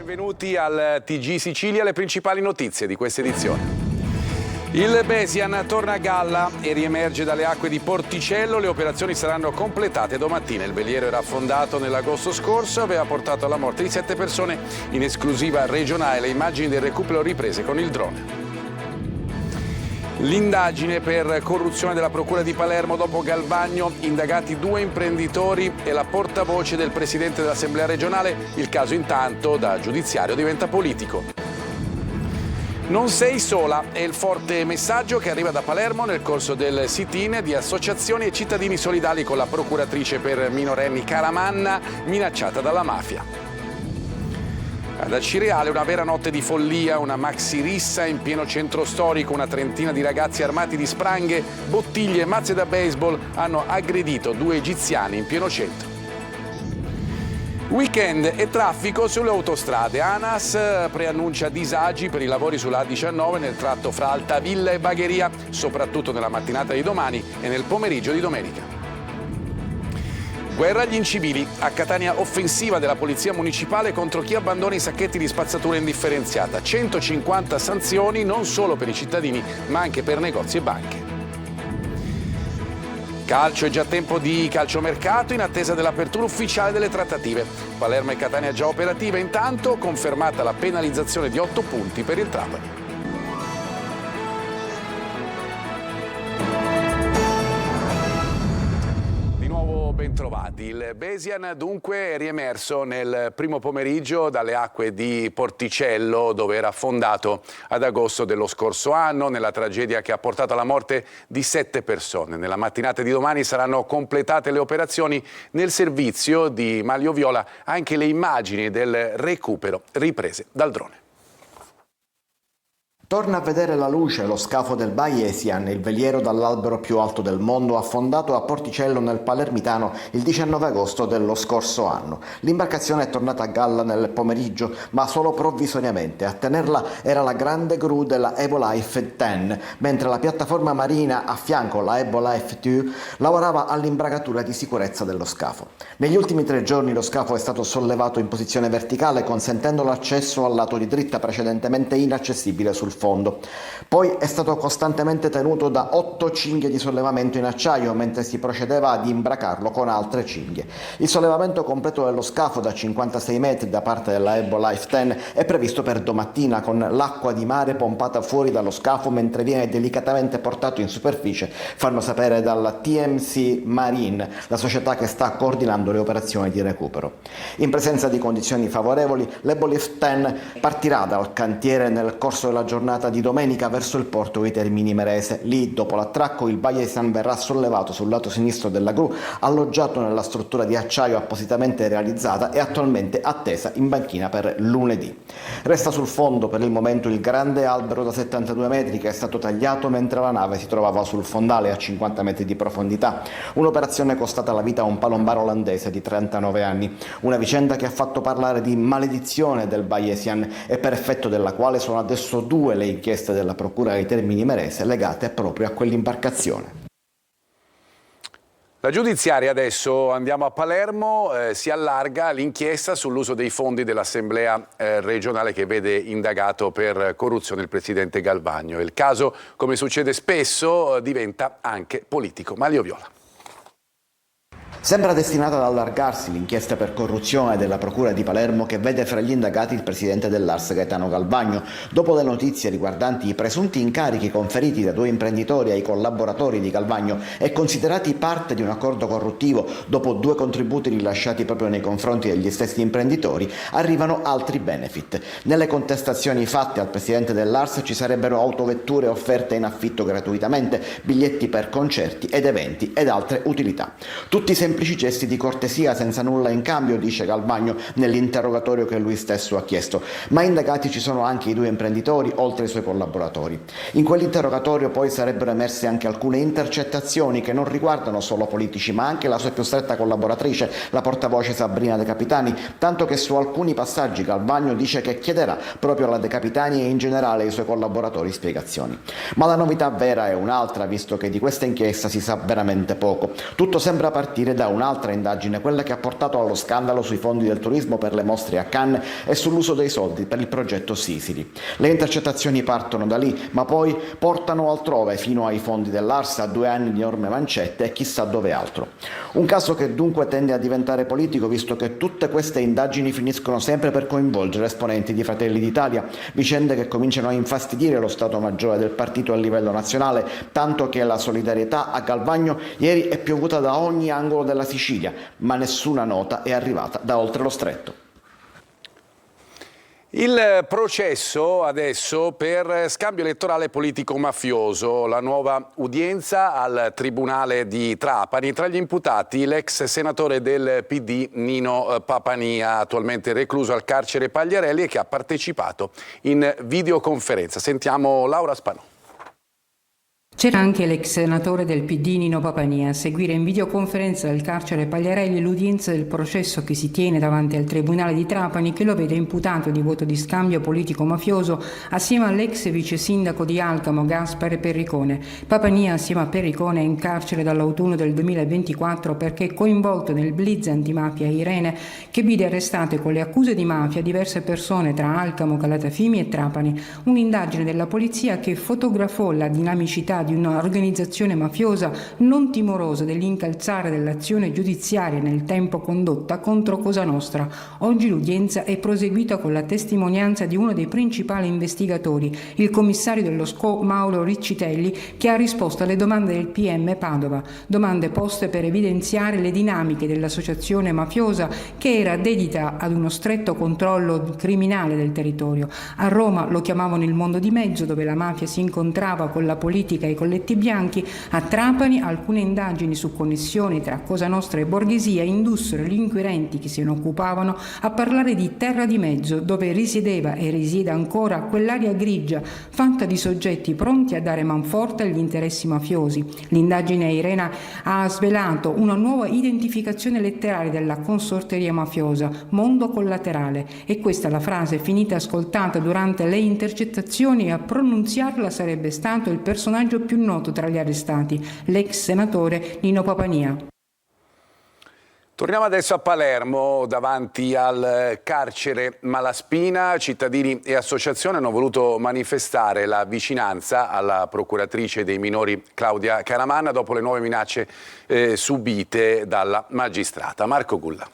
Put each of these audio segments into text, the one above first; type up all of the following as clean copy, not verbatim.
benvenuti al TG Sicilia, le principali notizie di questa edizione. Il Besian torna a galla e riemerge dalle acque di Porticello. Le operazioni saranno completate domattina. Il veliero era affondato nell'agosto scorso, aveva portato alla morte di 7 persone. In esclusiva regionale le immagini del recupero riprese con il drone. L'indagine per corruzione della Procura di Palermo dopo Galvagno, indagati 2 imprenditori e la portavoce del presidente dell'Assemblea regionale. Il caso intanto da giudiziario diventa politico. Non sei sola è il forte messaggio che arriva da Palermo nel corso del sit-in di associazioni e cittadini solidali con la procuratrice per minorenni Caramanna, minacciata dalla mafia. Ad Acireale una vera notte di follia, una maxi rissa in pieno centro storico, una trentina di ragazzi armati di spranghe, bottiglie e mazze da baseball hanno aggredito 2 egiziani in pieno centro. Weekend e traffico sulle autostrade. ANAS preannuncia disagi per i lavori sulla A19 nel tratto fra Altavilla e Bagheria, soprattutto nella mattinata di domani e nel pomeriggio di domenica. Guerra agli incivili. A Catania offensiva della Polizia Municipale contro chi abbandona i sacchetti di spazzatura indifferenziata. 150 sanzioni non solo per i cittadini ma anche per negozi e banche. Calcio, è già tempo di calciomercato in attesa dell'apertura ufficiale delle trattative. Palermo e Catania già operative, intanto confermata la penalizzazione di 8 punti per il Trapani. Bentrovati. Il Besian dunque è riemerso nel primo pomeriggio dalle acque di Porticello, dove era affondato ad agosto dello scorso anno, nella tragedia che ha portato alla morte di 7 persone. Nella mattinata di domani saranno completate le operazioni. Nel servizio di Maglio Viola anche le immagini del recupero riprese dal drone. Torna a vedere la luce lo scafo del Besian, il veliero dall'albero più alto del mondo, affondato a Porticello nel Palermitano il 19 agosto dello scorso anno. L'imbarcazione è tornata a galla nel pomeriggio, ma solo provvisoriamente. A tenerla era la grande gru della Ebolife 10, mentre la piattaforma marina a fianco, la Ebolife 2, lavorava all'imbragatura di sicurezza dello scafo. Negli ultimi 3 giorni lo scafo è stato sollevato in posizione verticale, consentendo l'accesso al lato di dritta precedentemente inaccessibile sul fondo. Poi è stato costantemente tenuto da 8 cinghie di sollevamento in acciaio mentre si procedeva ad imbracarlo con altre cinghie. Il sollevamento completo dello scafo da 56 metri da parte della Ebolife 10 è previsto per domattina, con l'acqua di mare pompata fuori dallo scafo mentre viene delicatamente portato in superficie, fanno sapere dalla TMC Marine, la società che sta coordinando le operazioni di recupero. In presenza di condizioni favorevoli, l'Ebolife 10 partirà dal cantiere nel corso della giornata di domenica verso il porto di Termini Imerese. Lì, dopo l'attracco, il Besian verrà sollevato sul lato sinistro della gru, alloggiato nella struttura di acciaio appositamente realizzata e attualmente attesa in banchina per lunedì. Resta sul fondo per il momento il grande albero da 72 metri che è stato tagliato mentre la nave si trovava sul fondale a 50 metri di profondità. Un'operazione costata la vita a un palombaro olandese di 39 anni. Una vicenda che ha fatto parlare di maledizione del Besian e per effetto della quale sono adesso 2 le inchieste della Procura di Termini Imerese legate proprio a quell'imbarcazione. La giudiziaria adesso, andiamo a Palermo, si allarga l'inchiesta sull'uso dei fondi dell'Assemblea regionale che vede indagato per corruzione il presidente Galvagno. Il caso, come succede spesso, diventa anche politico. Maglio Viola. Sembra destinata ad allargarsi l'inchiesta per corruzione della Procura di Palermo che vede fra gli indagati il presidente dell'Ars Gaetano Galvagno, dopo le notizie riguardanti i presunti incarichi conferiti da 2 imprenditori ai collaboratori di Galvagno e considerati parte di un accordo corruttivo dopo 2 contributi rilasciati proprio nei confronti degli stessi imprenditori. Arrivano altri benefit. Nelle contestazioni fatte al presidente dell'Ars ci sarebbero autovetture offerte in affitto gratuitamente, biglietti per concerti ed eventi ed altre utilità. Tutti semplici gesti di cortesia senza nulla in cambio, dice Galvagno nell'interrogatorio che lui stesso ha chiesto, ma indagati ci sono anche i 2 imprenditori oltre ai suoi collaboratori. In quell'interrogatorio poi sarebbero emerse anche alcune intercettazioni che non riguardano solo politici ma anche la sua più stretta collaboratrice, la portavoce Sabrina De Capitani, tanto che su alcuni passaggi Galvagno dice che chiederà proprio alla De Capitani e in generale ai suoi collaboratori spiegazioni. Ma la novità vera è un'altra, visto che di questa inchiesta si sa veramente poco. Tutto sembra partire da un'altra indagine, quella che ha portato allo scandalo sui fondi del turismo per le mostre a Cannes e sull'uso dei soldi per il progetto Sisili. Le intercettazioni partono da lì, ma poi portano altrove, fino ai fondi dell'Arsa, a 2 anni di enorme mancette e chissà dove altro. Un caso che dunque tende a diventare politico, visto che tutte queste indagini finiscono sempre per coinvolgere esponenti di Fratelli d'Italia, vicende che cominciano a infastidire lo Stato Maggiore del partito a livello nazionale, tanto che la solidarietà a Galvagno ieri è piovuta da ogni angolo della Sicilia, ma nessuna nota è arrivata da oltre lo stretto. Il processo adesso per scambio elettorale politico-mafioso, la nuova udienza al Tribunale di Trapani. Tra gli imputati l'ex senatore del PD Nino Papania, attualmente recluso al carcere Pagliarelli e che ha partecipato in videoconferenza. Sentiamo Laura Spanò. C'era anche l'ex senatore del PD Nino Papania a seguire in videoconferenza dal carcere Pagliarelli l'udienza del processo che si tiene davanti al Tribunale di Trapani, che lo vede imputato di voto di scambio politico-mafioso assieme all'ex vice sindaco di Alcamo Gaspare Perricone. Papania assieme a Perricone è in carcere dall'autunno del 2024 perché è coinvolto nel blitz antimafia Irene, che vide arrestate con le accuse di mafia diverse persone tra Alcamo, Calatafimi e Trapani. Un'indagine della polizia che fotografò la dinamicità di un'organizzazione mafiosa non timorosa dell'incalzare dell'azione giudiziaria nel tempo condotta contro Cosa Nostra. Oggi l'udienza è proseguita con la testimonianza di uno dei principali investigatori, il commissario dello SCO Mauro Riccitelli, che ha risposto alle domande del PM Padova, domande poste per evidenziare le dinamiche dell'associazione mafiosa che era dedita ad uno stretto controllo criminale del territorio. A Roma lo chiamavano il mondo di mezzo, dove la mafia si incontrava con la politica e i colletti bianchi. A Trapani alcune indagini su connessioni tra Cosa Nostra e borghesia indussero gli inquirenti che se ne occupavano a parlare di terra di mezzo, dove risiedeva e risiede ancora quell'area grigia fatta di soggetti pronti a dare manforte agli interessi mafiosi. L'indagine a Irena ha svelato una nuova identificazione letterale della consorteria mafiosa, mondo collaterale, e questa è la frase finita ascoltata durante le intercettazioni, e a pronunziarla sarebbe stato il personaggio più noto tra gli arrestati, l'ex senatore Nino Papania. Torniamo adesso a Palermo, davanti al carcere Malaspina. Cittadini e associazioni hanno voluto manifestare la vicinanza alla procuratrice dei minori Claudia Caramanna dopo le nuove minacce subite dalla magistrata. Marco Gulla.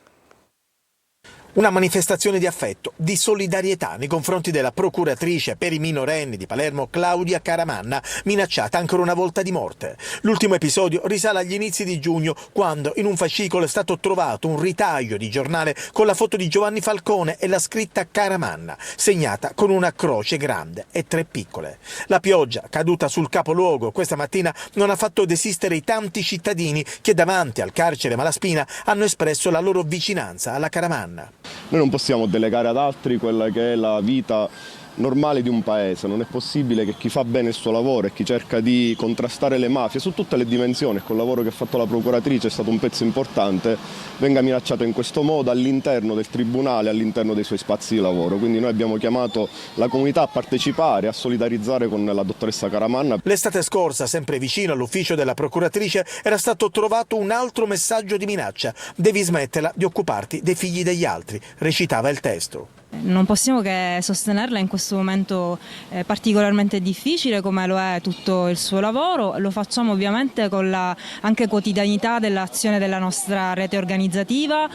Una manifestazione di affetto, di solidarietà nei confronti della procuratrice per i minorenni di Palermo Claudia Caramanna, minacciata ancora una volta di morte. L'ultimo episodio risale agli inizi di giugno, quando in un fascicolo è stato trovato un ritaglio di giornale con la foto di Giovanni Falcone e la scritta Caramanna, segnata con una croce grande e 3 piccole. La pioggia caduta sul capoluogo questa mattina non ha fatto desistere i tanti cittadini che davanti al carcere Malaspina hanno espresso la loro vicinanza alla Caramanna. Noi non possiamo delegare ad altri quella che è la vita normale di un paese, non è possibile che chi fa bene il suo lavoro e chi cerca di contrastare le mafie su tutte le dimensioni, col lavoro che ha fatto la procuratrice è stato un pezzo importante, venga minacciato in questo modo all'interno del tribunale, all'interno dei suoi spazi di lavoro. Quindi noi abbiamo chiamato la comunità a partecipare, a solidarizzare con la dottoressa Caramanna. L'estate scorsa, sempre vicino all'ufficio della procuratrice, era stato trovato un altro messaggio di minaccia: devi smetterla di occuparti dei figli degli altri, recitava il testo. Non possiamo che sostenerla in questo momento particolarmente difficile, come lo è tutto il suo lavoro. Lo facciamo ovviamente con la anche quotidianità dell'azione della nostra rete organizzativa.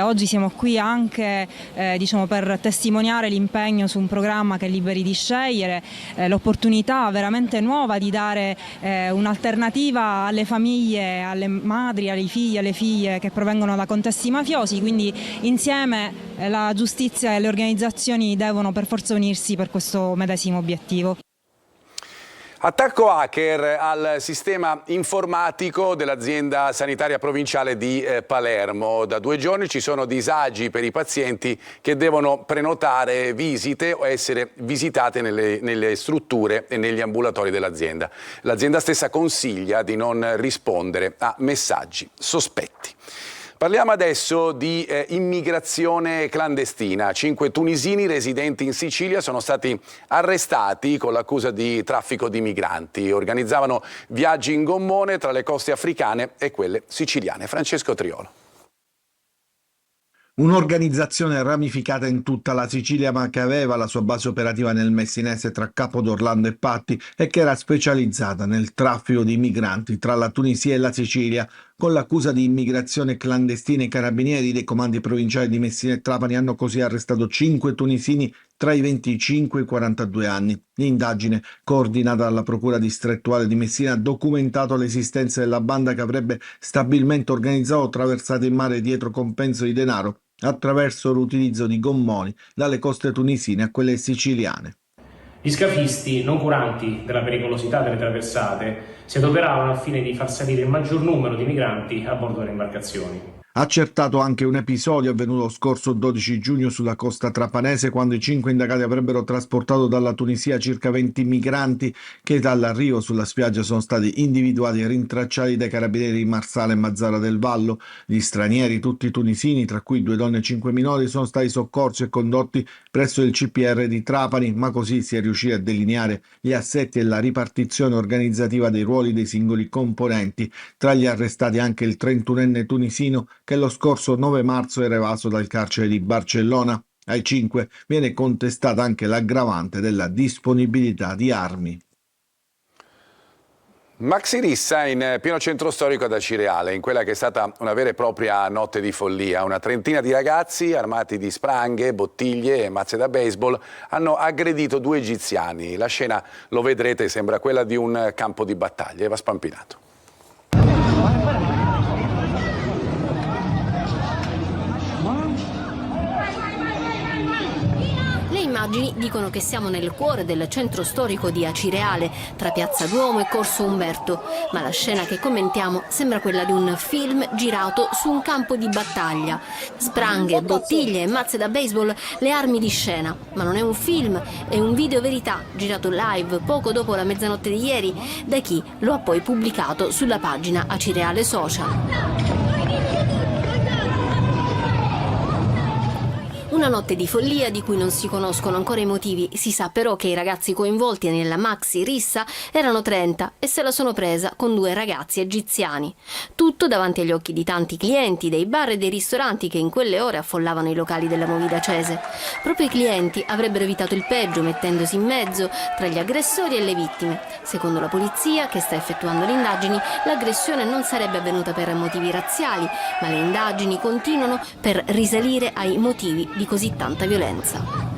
Oggi siamo qui anche per testimoniare l'impegno su un programma che è Liberi di Scegliere, l'opportunità veramente nuova di dare un'alternativa alle famiglie, alle madri, ai figli, alle figlie che provengono da contesti mafiosi. Quindi insieme la giustizia e le organizzazioni devono per forza unirsi per questo medesimo obiettivo. Attacco hacker al sistema informatico dell'azienda sanitaria provinciale di Palermo. Da 2 giorni ci sono disagi per i pazienti che devono prenotare visite o essere visitate nelle strutture e negli ambulatori dell'azienda. L'azienda stessa consiglia di non rispondere a messaggi sospetti. Parliamo adesso di immigrazione clandestina. 5 tunisini residenti in Sicilia sono stati arrestati con l'accusa di traffico di migranti. Organizzavano viaggi in gommone tra le coste africane e quelle siciliane. Francesco Triolo. Un'organizzazione ramificata in tutta la Sicilia, ma che aveva la sua base operativa nel Messinese tra Capodorlando e Patti e che era specializzata nel traffico di migranti tra la Tunisia e la Sicilia. Con l'accusa di immigrazione clandestina, i carabinieri dei comandi provinciali di Messina e Trapani hanno così arrestato 5 tunisini tra i 25 e i 42 anni. L'indagine, coordinata dalla Procura distrettuale di Messina, ha documentato l'esistenza della banda che avrebbe stabilmente organizzato traversate in mare dietro compenso di denaro attraverso l'utilizzo di gommoni dalle coste tunisine a quelle siciliane. Gli scafisti, non curanti della pericolosità delle traversate, si adoperavano al fine di far salire il maggior numero di migranti a bordo delle imbarcazioni. Accertato anche un episodio avvenuto lo scorso 12 giugno sulla costa trapanese, quando i 5 indagati avrebbero trasportato dalla Tunisia circa 20 migranti che dall'arrivo sulla spiaggia sono stati individuati e rintracciati dai carabinieri di Marsala e Mazzara del Vallo. Gli stranieri, tutti tunisini, tra cui 2 donne e 5 minori, sono stati soccorsi e condotti presso il CPR di Trapani, ma così si è riusciti a delineare gli assetti e la ripartizione organizzativa dei ruoli dei singoli componenti. Tra gli arrestati anche il 31enne tunisino che lo scorso 9 marzo era evaso dal carcere di Barcellona. Ai 5 viene contestata anche l'aggravante della disponibilità di armi. Maxi rissa in pieno centro storico ad Acireale, in quella che è stata una vera e propria notte di follia. Una trentina di ragazzi armati di spranghe, bottiglie e mazze da baseball hanno aggredito 2 egiziani. La scena, lo vedrete, sembra quella di un campo di battaglia. Eva Spampinato. Le immagini dicono che siamo nel cuore del centro storico di Acireale, tra Piazza Duomo e Corso Umberto, ma la scena che commentiamo sembra quella di un film girato su un campo di battaglia. Spranghe, bottiglie e mazze da baseball, le armi di scena. Ma non è un film, è un video verità girato live poco dopo la mezzanotte di ieri da chi lo ha poi pubblicato sulla pagina Acireale Social. Una notte di follia di cui non si conoscono ancora i motivi. Si sa però che i ragazzi coinvolti nella maxi rissa erano 30 e se la sono presa con 2 ragazzi egiziani. Tutto davanti agli occhi di tanti clienti dei bar e dei ristoranti che in quelle ore affollavano i locali della Movida Cese. Proprio i clienti avrebbero evitato il peggio mettendosi in mezzo tra gli aggressori e le vittime. Secondo la polizia, che sta effettuando le indagini, l'aggressione non sarebbe avvenuta per motivi razziali, ma le indagini continuano per risalire ai motivi di così tanta violenza.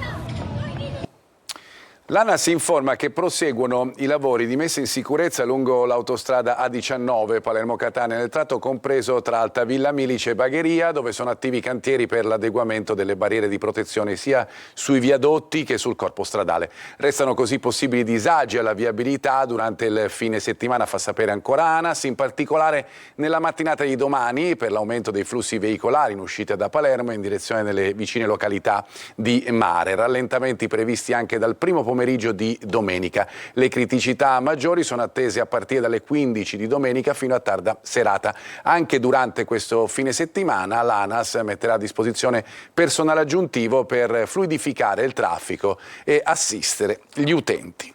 L'ANAS informa che proseguono i lavori di messa in sicurezza lungo l'autostrada A19 Palermo-Catania nel tratto compreso tra Altavilla Milice e Bagheria, dove sono attivi cantieri per l'adeguamento delle barriere di protezione sia sui viadotti che sul corpo stradale. Restano così possibili disagi alla viabilità durante il fine settimana, fa sapere ancora ANAS, in particolare nella mattinata di domani per l'aumento dei flussi veicolari in uscita da Palermo in direzione delle vicine località di mare. Rallentamenti previsti anche dal primo pomeriggio di domenica. Le criticità maggiori sono attese a partire dalle 15 di domenica fino a tarda serata. Anche durante questo fine settimana l'ANAS metterà a disposizione personale aggiuntivo per fluidificare il traffico e assistere gli utenti.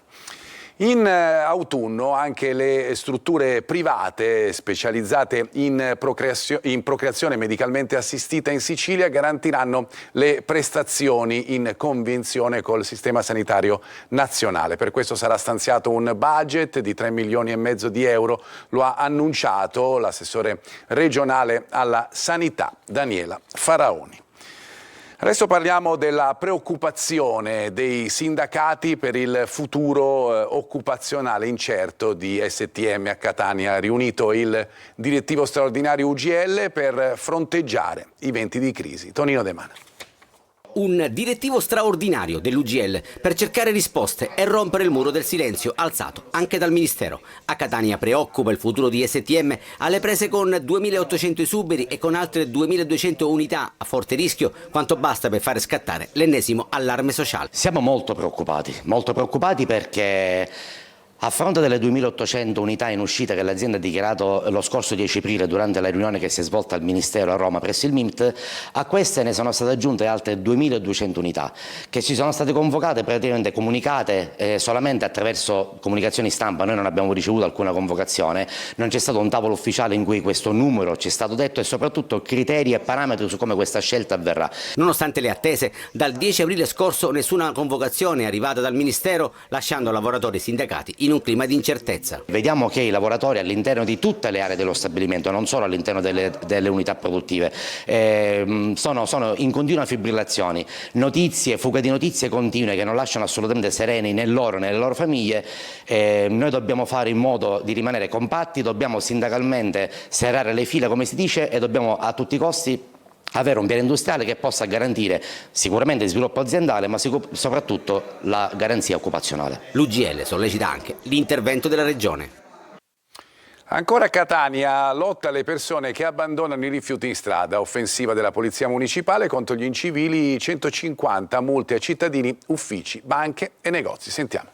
In autunno anche le strutture private specializzate in procreazione medicalmente assistita in Sicilia garantiranno le prestazioni in convenzione col sistema sanitario nazionale. Per questo sarà stanziato un budget di 3,5 milioni di euro, lo ha annunciato l'assessore regionale alla sanità Daniela Faraoni. Adesso parliamo della preoccupazione dei sindacati per il futuro occupazionale incerto di STM a Catania. Ha riunito il direttivo straordinario UGL per fronteggiare i venti di crisi. Tonino De Mana. Un direttivo straordinario dell'UGL per cercare risposte e rompere il muro del silenzio alzato anche dal Ministero. A Catania preoccupa il futuro di STM alle prese con 2.800 esuberi e con altre 2.200 unità a forte rischio, quanto basta per fare scattare l'ennesimo allarme sociale. Siamo molto preoccupati perché A fronte delle 2.800 unità in uscita che l'azienda ha dichiarato lo scorso 10 aprile durante la riunione che si è svolta al Ministero a Roma presso il MIMT, a queste ne sono state aggiunte altre 2.200 unità che ci sono state convocate, praticamente comunicate solamente attraverso comunicazioni stampa. Noi non abbiamo ricevuto alcuna convocazione, non c'è stato un tavolo ufficiale in cui questo numero ci è stato detto e soprattutto criteri e parametri su come questa scelta avverrà. Nonostante le attese, dal 10 aprile scorso nessuna convocazione è arrivata dal Ministero, lasciando lavoratori e sindacati in un clima di incertezza. Vediamo che i lavoratori all'interno di tutte le aree dello stabilimento, non solo all'interno delle unità produttive, sono in continua fibrillazione, fuga di notizie continue che non lasciano assolutamente sereni né loro né le loro famiglie. Noi dobbiamo fare in modo di rimanere compatti, dobbiamo sindacalmente serrare le fila come si dice e dobbiamo a tutti i costi avere un piano industriale che possa garantire sicuramente il sviluppo aziendale ma soprattutto la garanzia occupazionale. L'UGL sollecita anche l'intervento della Regione. Ancora Catania, lotta alle persone che abbandonano i rifiuti in strada, offensiva della Polizia Municipale contro gli incivili, 150 multe a cittadini, uffici, banche e negozi. Sentiamo.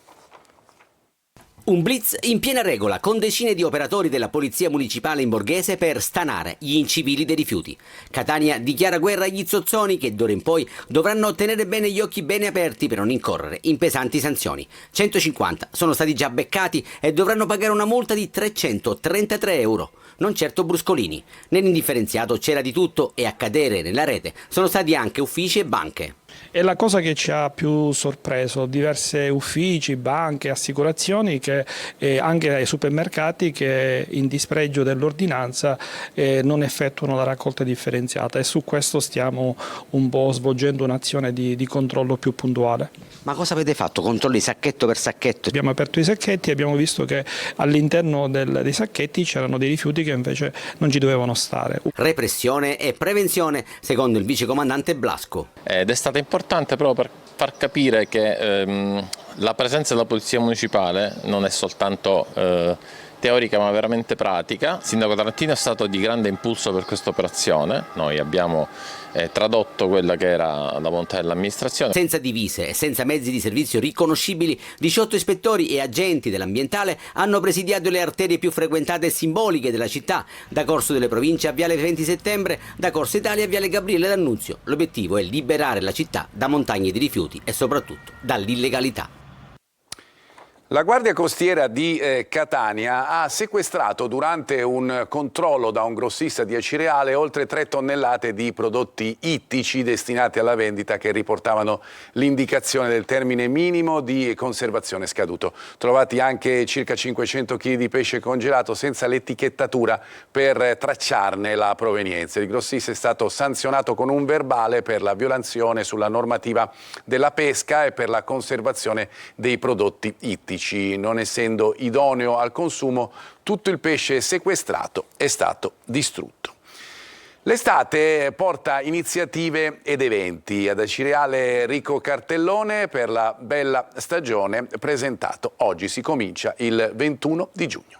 Un blitz in piena regola con decine di operatori della Polizia Municipale in Borghese per stanare gli incivili dei rifiuti. Catania dichiara guerra agli zozzoni che d'ora in poi dovranno tenere bene gli occhi bene aperti per non incorrere in pesanti sanzioni. 150 sono stati già beccati e dovranno pagare una multa di 333 euro. Non certo bruscolini. Nell'indifferenziato c'era di tutto e a cadere nella rete sono stati anche uffici e banche. E la cosa che ci ha più sorpreso, diverse uffici, banche, assicurazioni, che anche ai supermercati che in dispregio dell'ordinanza non effettuano la raccolta differenziata e su questo stiamo un po' svolgendo un'azione di controllo più puntuale. Ma cosa avete fatto? Controlli sacchetto per sacchetto? Abbiamo aperto i sacchetti e abbiamo visto che all'interno dei sacchetti c'erano dei rifiuti che invece non ci dovevano stare. Repressione e prevenzione, secondo il vicecomandante Blasco. Ed è stata importante proprio per far capire che la presenza della Polizia Municipale non è soltanto teorica ma veramente pratica. Il sindaco Tarantino è stato di grande impulso per questa operazione, noi abbiamo tradotto quella che era la volontà dell'amministrazione. Senza divise e senza mezzi di servizio riconoscibili, 18 ispettori e agenti dell'ambientale hanno presidiato le arterie più frequentate e simboliche della città, da Corso delle Province a Viale 20 Settembre, da Corso Italia a Viale Gabriele D'Annunzio. L'obiettivo è liberare la città da montagne di rifiuti e soprattutto dall'illegalità. La Guardia Costiera di Catania ha sequestrato durante un controllo da un grossista di Acireale oltre 3 tonnellate di prodotti ittici destinati alla vendita che riportavano l'indicazione del termine minimo di conservazione scaduto. Trovati anche circa 500 kg di pesce congelato senza l'etichettatura per tracciarne la provenienza. Il grossista è stato sanzionato con un verbale per la violazione sulla normativa della pesca e per la conservazione dei prodotti ittici. Non essendo idoneo al consumo, tutto il pesce sequestrato è stato distrutto. L'estate porta iniziative ed eventi. Ad Acireale Rico Cartellone per la bella stagione presentato. Oggi si comincia il 21 di giugno.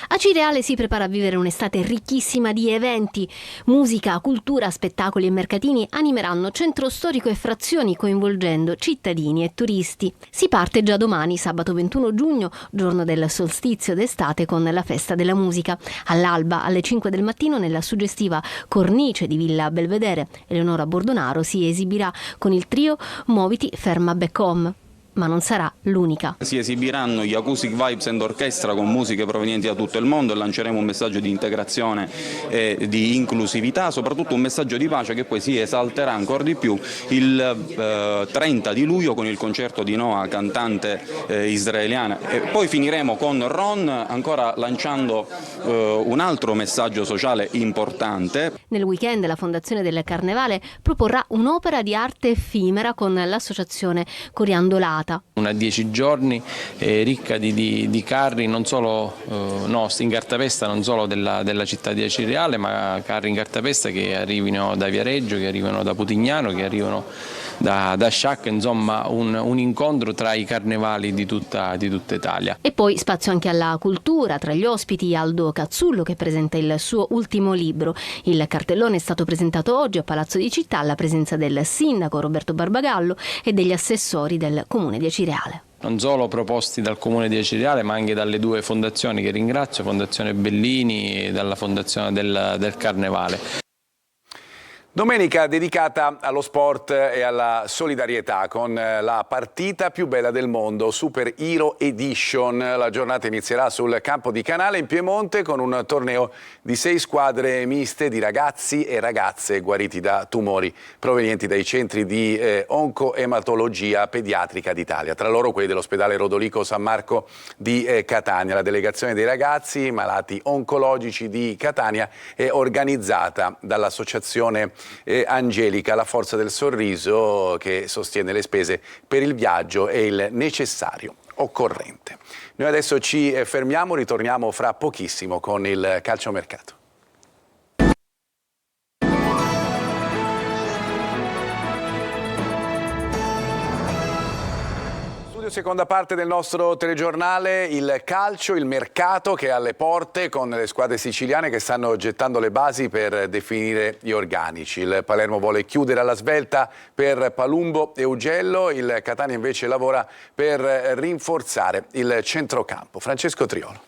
Acireale si prepara a vivere un'estate ricchissima di eventi. Musica, cultura, spettacoli e mercatini animeranno centro storico e frazioni coinvolgendo cittadini e turisti. Si parte già domani, sabato 21 giugno, giorno del solstizio d'estate, con la festa della musica. All'alba, alle 5 del mattino, nella suggestiva cornice di Villa Belvedere, Eleonora Bordonaro si esibirà con il trio Muoviti Ferma Back Home. Ma non sarà l'unica. Si esibiranno gli Acoustic Vibes and Orchestra con musiche provenienti da tutto il mondo e lanceremo un messaggio di integrazione e di inclusività, soprattutto un messaggio di pace che poi si esalterà ancora di più il 30 di luglio con il concerto di Noah, cantante israeliana. E poi finiremo con Ron ancora lanciando un altro messaggio sociale importante. Nel weekend la Fondazione del Carnevale proporrà un'opera di arte effimera con l'associazione Coriandolata. Una 10 giorni ricca di carri non solo in cartapesta, non solo della città di Acireale, ma carri in cartapesta che arrivino da Viareggio, che arrivano da Putignano, che arrivano da Sciacca, insomma un incontro tra i carnevali di tutta Italia. E poi spazio anche alla cultura, tra gli ospiti Aldo Cazzullo che presenta il suo ultimo libro. Il cartellone è stato presentato oggi a Palazzo di Città alla presenza del sindaco Roberto Barbagallo e degli assessori del comune di Acireale. non solo proposti dal Comune di Acireale ma anche dalle due fondazioni che ringrazio, Fondazione Bellini e dalla Fondazione del Carnevale. Domenica dedicata allo sport e alla solidarietà con la partita più bella del mondo, Super Hero Edition. La giornata inizierà sul campo di Canale in Piemonte con un torneo di 6 squadre miste di ragazzi e ragazze guariti da tumori provenienti dai centri di oncoematologia pediatrica d'Italia. Tra loro quelli dell'ospedale Rodolico San Marco di Catania. La delegazione dei ragazzi malati oncologici di Catania è organizzata dall'associazione Angelica, la forza del sorriso, che sostiene le spese per il viaggio e il necessario occorrente. Noi adesso ci fermiamo, ritorniamo fra pochissimo con il calciomercato. Seconda parte del nostro telegiornale, il calcio, il mercato che è alle porte con le squadre siciliane che stanno gettando le basi per definire gli organici. Il Palermo vuole chiudere alla svelta per Palumbo e Augello, il Catania invece lavora per rinforzare il centrocampo. Francesco Triolo.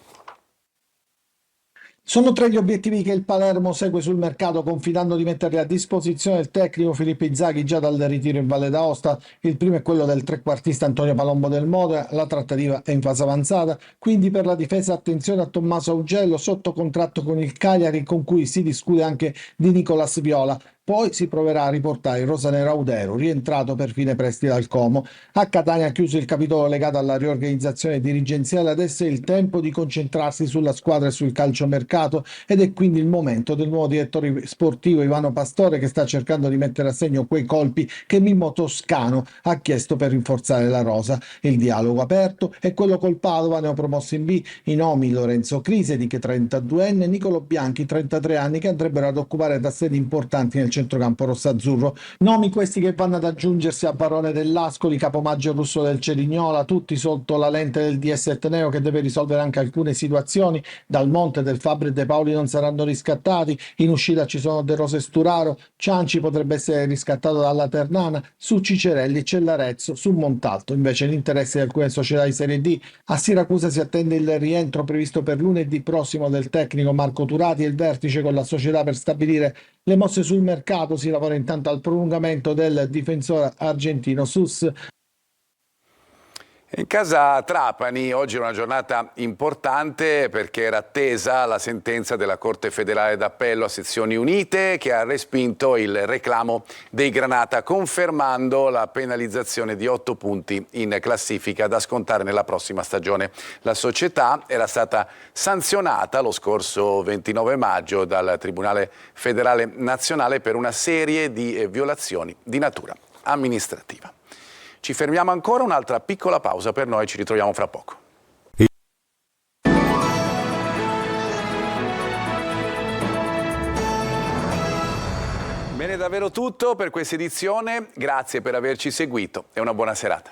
Sono 3 gli obiettivi che il Palermo segue sul mercato, confidando di metterli a disposizione del tecnico Filippo Inzaghi già dal ritiro in Valle d'Aosta. Il primo è quello del trequartista Antonio Palombo del Modena, la trattativa è in fase avanzata, quindi per la difesa attenzione a Tommaso Augello, sotto contratto con il Cagliari, con cui si discute anche di Nicolas Viola. Poi si proverà a riportare Rosanero Audero, rientrato per fine prestito dal Como. A Catania ha chiuso il capitolo legato alla riorganizzazione dirigenziale, adesso è il tempo di concentrarsi sulla squadra e sul calciomercato ed è quindi il momento del nuovo direttore sportivo Ivano Pastore, che sta cercando di mettere a segno quei colpi che Mimmo Toscano ha chiesto per rinforzare la rosa. Il dialogo aperto è quello col Padova, neopromosso in B, i nomi Lorenzo Crisedi, che 32enne, Nicolo Bianchi, 33 anni, che andrebbero ad occupare tasseti importanti nel centrocampo rossazzurro. Nomi questi che vanno ad aggiungersi a Barone dell'Ascoli, Capomaggio Russo del Cerignola, tutti sotto la lente del DS Etneo, che deve risolvere anche alcune situazioni. Dal Monte, Del Fabbri e De Paoli non saranno riscattati, in uscita ci sono De Rose e Sturaro, Cianci potrebbe essere riscattato dalla Ternana, su Cicerelli c'è l'Arezzo, su Montalto invece l'interesse di alcune società di Serie D. A Siracusa si attende il rientro previsto per lunedì prossimo del tecnico Marco Turati e il vertice con la società per stabilire le mosse sul mercato. Si lavora intanto al prolungamento del difensore argentino Sus. In casa Trapani oggi è una giornata importante perché era attesa la sentenza della Corte federale d'appello a sezioni unite che ha respinto il reclamo dei Granata, confermando la penalizzazione di 8 punti in classifica da scontare nella prossima stagione. La società era stata sanzionata lo scorso 29 maggio dal Tribunale Federale Nazionale per una serie di violazioni di natura amministrativa. Ci fermiamo ancora, un'altra piccola pausa per noi, ci ritroviamo fra poco. Bene, davvero tutto per questa edizione, grazie per averci seguito e una buona serata.